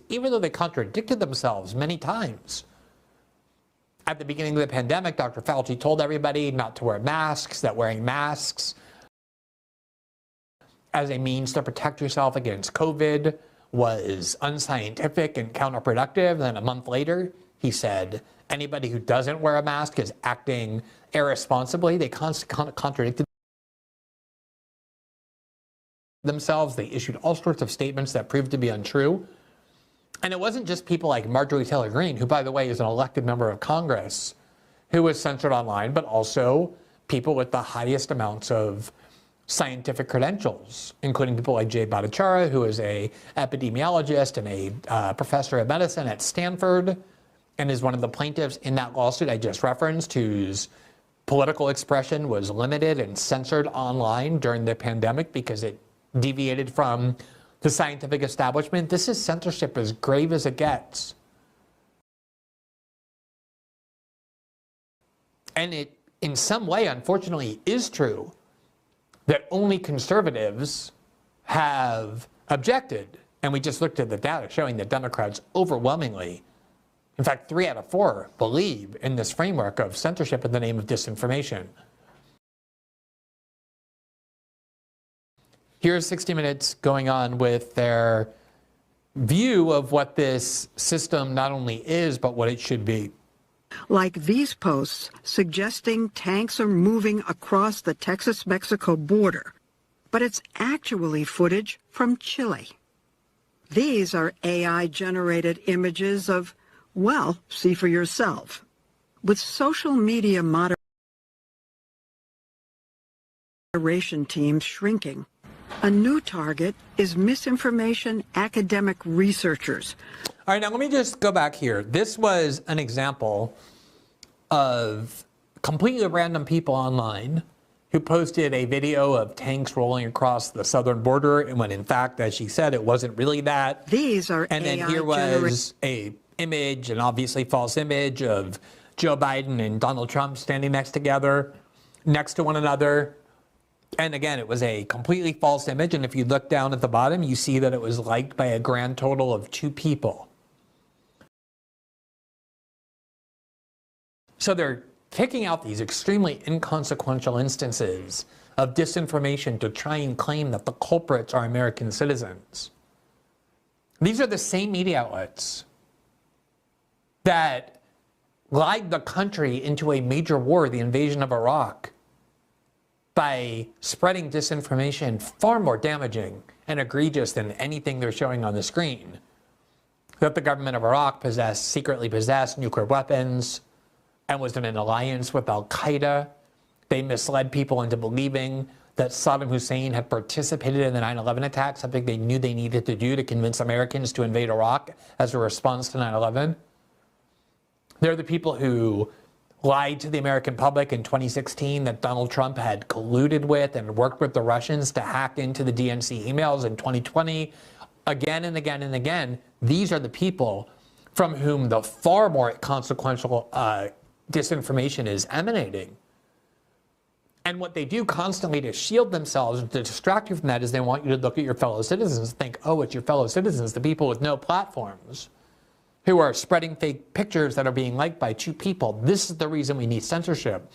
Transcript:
even though they contradicted themselves many times. At the beginning of the pandemic, Dr. Fauci told everybody not to wear masks, that wearing masks as a means to protect yourself against COVID was unscientific and counterproductive. Then a month later, he said, anybody who doesn't wear a mask is acting irresponsibly. They contradicted themselves. They issued all sorts of statements that proved to be untrue. And it wasn't just people like Marjorie Taylor Greene, who, by the way, is an elected member of Congress, who was censored online, but also people with the highest amounts of scientific credentials, including people like Jay Bhattacharya, who is an epidemiologist and a professor of medicine at Stanford, and is one of the plaintiffs in that lawsuit I just referenced, whose political expression was limited and censored online during the pandemic because it deviated from the scientific establishment. This is censorship as grave as it gets. And it, in some way, unfortunately, is true that only conservatives have objected. And we just looked at the data showing that Democrats overwhelmingly, in fact, 3 out of 4, believe in this framework of censorship in the name of disinformation. Here's 60 Minutes going on with their view of what this system not only is, but what it should be. Like these posts suggesting tanks are moving across the Texas-Mexico border, but it's actually footage from Chile. These are AI-generated images of, well, see for yourself. With social media moderation teams shrinking, a new target is misinformation academic researchers. All right, now let me just go back here. This was an example of completely random people online who posted a video of tanks rolling across the southern border, and when in fact, as she said, it wasn't really that. These are And then here was a image, an obviously false image of Joe Biden and Donald Trump standing next to one another. And again, it was a completely false image. And if you look down at the bottom, you see that it was liked by a grand total of 2 people. So they're picking out these extremely inconsequential instances of disinformation to try and claim that the culprits are American citizens. These are the same media outlets that lied the country into a major war, the invasion of Iraq, by spreading disinformation far more damaging and egregious than anything they're showing on the screen. That the government of Iraq secretly possessed nuclear weapons and was in an alliance with Al-Qaeda. They misled people into believing that Saddam Hussein had participated in the 9/11 attack, something they knew they needed to do to convince Americans to invade Iraq as a response to 9/11. They're the people who lied to the American public in 2016 that Donald Trump had colluded with and worked with the Russians to hack into the DNC emails in 2020. Again and again and again, these are the people from whom the far more consequential disinformation is emanating. And what they do constantly to shield themselves and to distract you from that is they want you to look at your fellow citizens and think, oh, it's your fellow citizens, the people with no platforms, who are spreading fake pictures that are being liked by 2 people. This is the reason we need censorship.